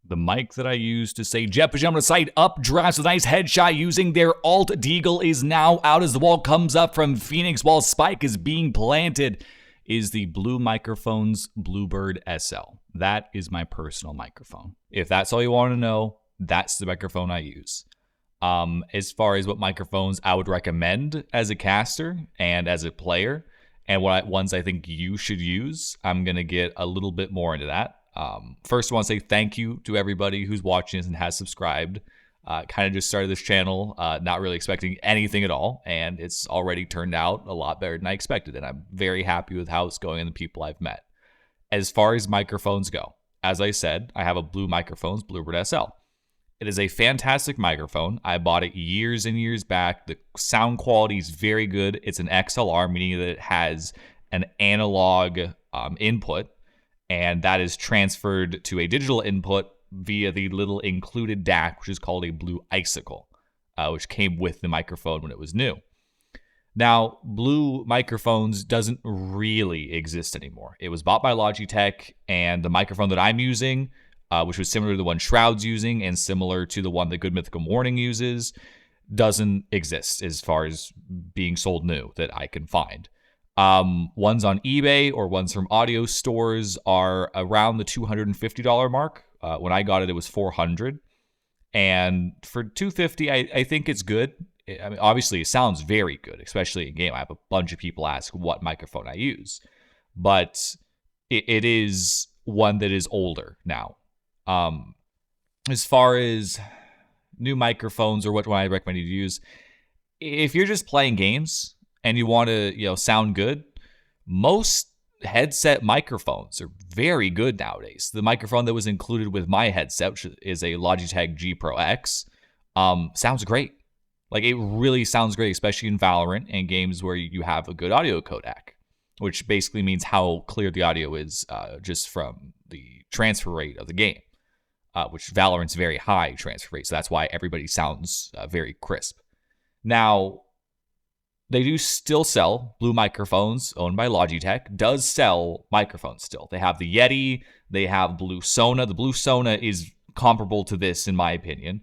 The mic that I use to say Jet Pajama Sight up drafts a nice headshot using their alt deagle is now out as the wall comes up from Phoenix while Spike is being planted is the Blue Microphones Bluebird SL. That is my personal microphone. If that's all you want to know, that's the microphone I use. As far as what microphones I would recommend as a caster and as a player, and what ones I think you should use, I'm going to get a little bit more into that. First, I want to say thank you to everybody who's watching this and has subscribed. Kind of just started this channel, not really expecting anything at all, and it's already turned out a lot better than I expected, and I'm very happy with how it's going and the people I've met. As far as microphones go, as I said, I have a Blue Microphones Bluebird SL. It is a fantastic microphone. I bought it years and years back. The sound quality is very good. It's an XLR, meaning that it has an analog input, and that is transferred to a digital input via the little included DAC, which is called a Blue Icicle, which came with the microphone when it was new. Now, Blue Microphones doesn't really exist anymore. It was bought by Logitech, and the microphone that I'm using, which was similar to the one Shroud's using and similar to the one that Good Mythical Morning uses, doesn't exist as far as being sold new that I can find. Ones on eBay or ones from audio stores are around the $250 mark. When I got it, it was $400. And for $250, I think it's good. I mean, obviously, it sounds very good, especially in game. I have a bunch of people ask what microphone I use. But it is one that is older now. As far as new microphones or what I recommend you to use, if you're just playing games and you want to, sound good, most headset microphones are very good nowadays. The microphone that was included with my headset, which is a Logitech G Pro X, sounds great. Like, it really sounds great, especially in Valorant and games where you have a good audio codec, which basically means how clear the audio is just from the transfer rate of the game, which Valorant's very high transfer rate, so that's why everybody sounds very crisp. Now, they do still sell Blue Microphones, owned by Logitech, does sell microphones still. They have the Yeti, they have Blue Sona. The Blue Sona is comparable to this, in my opinion.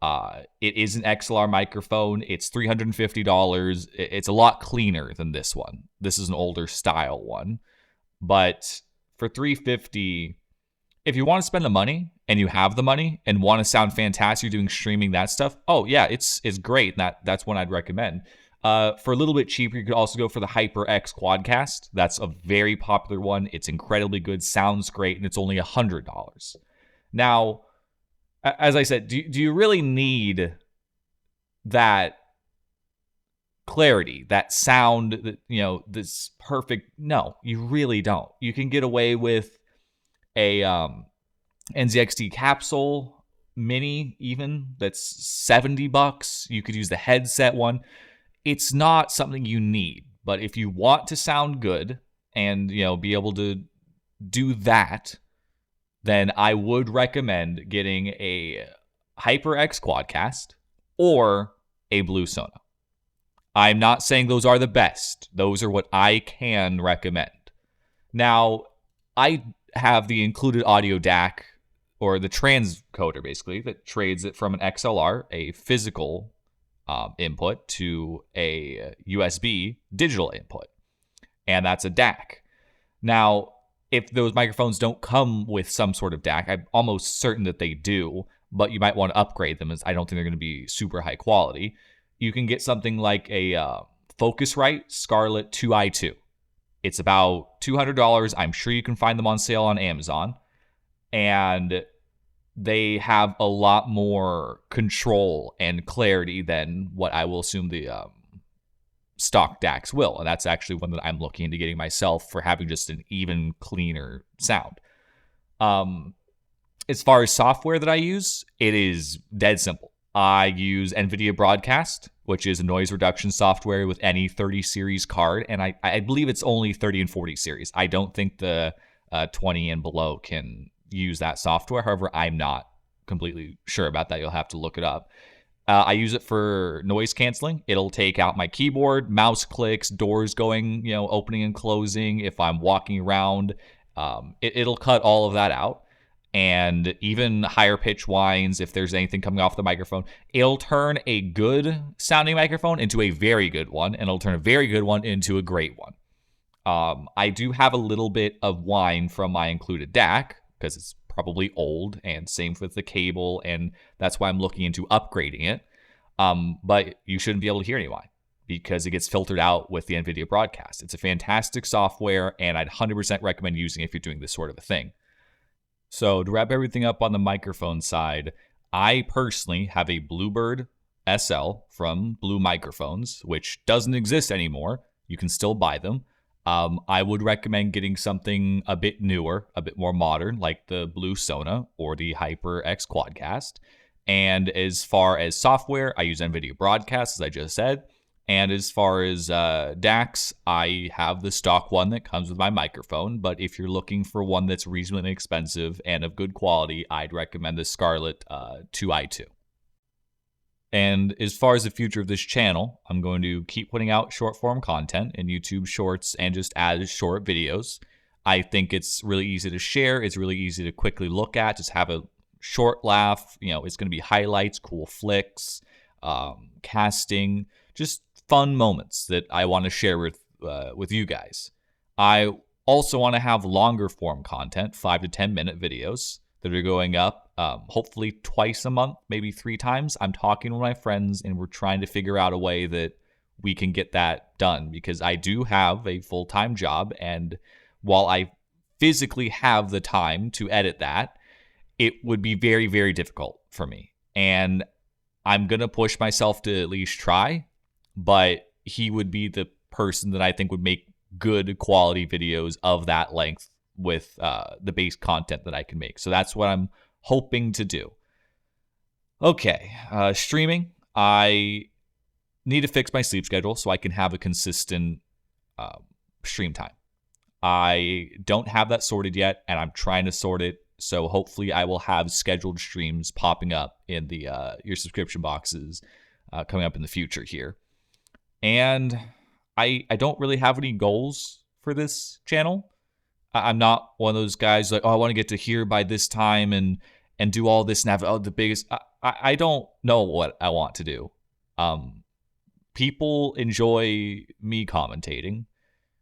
It is an XLR microphone. It's $350. It's a lot cleaner than this one. This is an older style one. But for $350, if you want to spend the money and you have the money and want to sound fantastic, you're doing streaming, that stuff, oh yeah, it's great. That's one I'd recommend. For a little bit cheaper, you could also go for the HyperX Quadcast. That's a very popular one. It's incredibly good, sounds great, and it's only $100. Now, as I said, do you really need that clarity, that sound, that, this perfect? No, you really don't. You can get away with a NZXT capsule mini, even, that's $70. You could use the headset one. It's not something you need, but if you want to sound good and, be able to do that, then I would recommend getting a HyperX Quadcast or a Blue Sona. I'm not saying those are the best. Those are what I can recommend. Now, I have the included audio DAC, or the transcoder, basically, that trades it from an XLR, a physical input, to a USB digital input, and that's a DAC. Now, if those microphones don't come with some sort of DAC, I'm almost certain that they do, but you might want to upgrade them, as I don't think they're going to be super high quality. You can get something like a Focusrite Scarlett 2i2. It's about $200. I'm sure you can find them on sale on Amazon, and they have a lot more control and clarity than what I will assume the stock DACs will. And that's actually one that I'm looking into getting myself for having just an even cleaner sound. As far as software that I use, it is dead simple. I use NVIDIA Broadcast, which is a noise reduction software with any 30 series card. And I believe it's only 30 and 40 series. I don't think the 20 and below can use that software. However, I'm not completely sure about that. You'll have to look it up. I use it for noise canceling. It'll take out my keyboard, mouse clicks, doors going, opening and closing. If I'm walking around, it'll cut all of that out. and even higher pitch whines if there's anything coming off the microphone. It'll turn a good sounding microphone into a very good one, and it'll turn a very good one into a great one. I do have a little bit of whine from my included DAC because it's probably old, and same with the cable, and that's why I'm looking into upgrading it. But you shouldn't be able to hear any whine because it gets filtered out with the NVIDIA Broadcast. It's a fantastic software, and I'd 100% recommend using it if you're doing this sort of a thing. So to wrap everything up on the microphone side, I personally have a Bluebird SL from Blue Microphones, which doesn't exist anymore. You can still buy them. I would recommend getting something a bit newer, a bit more modern, like the Blue Sona or the HyperX Quadcast. And as far as software, I use NVIDIA Broadcast, as I just said. And as far as DACs, I have the stock one that comes with my microphone. But if you're looking for one that's reasonably inexpensive and of good quality, I'd recommend the Scarlett 2i2. And as far as the future of this channel, I'm going to keep putting out short form content in YouTube Shorts and just add short videos. I think it's really easy to share. It's really easy to quickly look at. Just have a short laugh. It's going to be highlights, cool flicks, casting, just fun moments that I want to share with you guys. I also want to have longer form content, 5 to 10 minute videos that are going up hopefully twice a month, maybe 3 times. I'm talking with my friends and we're trying to figure out a way that we can get that done because I do have a full-time job, and while I physically have the time to edit that, it would be very, very difficult for me. And I'm going to push myself to at least try, but he would be the person that I think would make good quality videos of that length with the base content that I can make. So that's what I'm hoping to do. Okay, streaming. I need to fix my sleep schedule so I can have a consistent stream time. I don't have that sorted yet, and I'm trying to sort it. So hopefully I will have scheduled streams popping up in the your subscription boxes coming up in the future here. And I don't really have any goals for this channel. I'm not one of those guys like, oh, I want to get to here by this time and do all this and have the biggest. I don't know what I want to do. People enjoy me commentating.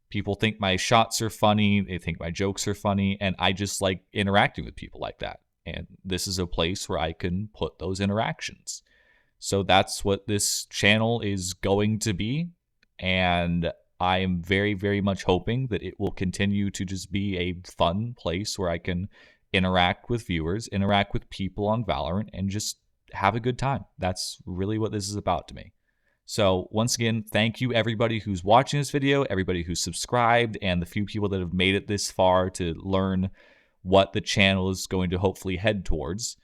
People think my shots are funny. They think my jokes are funny. And I just like interacting with people like that. And this is a place where I can put those interactions. So that's what this channel is going to be. And I am very, very much hoping that it will continue to just be a fun place where I can interact with viewers, interact with people on Valorant, and just have a good time. That's really what this is about to me. So once again, thank you everybody who's watching this video, everybody who's subscribed, and the few people that have made it this far to learn what the channel is going to hopefully head towards.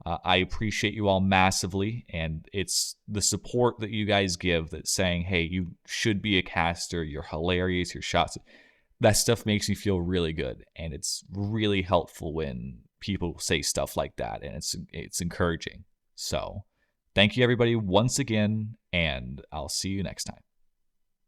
I appreciate you all massively, and it's the support that you guys give that's saying, hey, you should be a caster, you're hilarious, your shots. That stuff makes me feel really good, and it's really helpful when people say stuff like that, and it's encouraging. So thank you everybody once again, and I'll see you next time.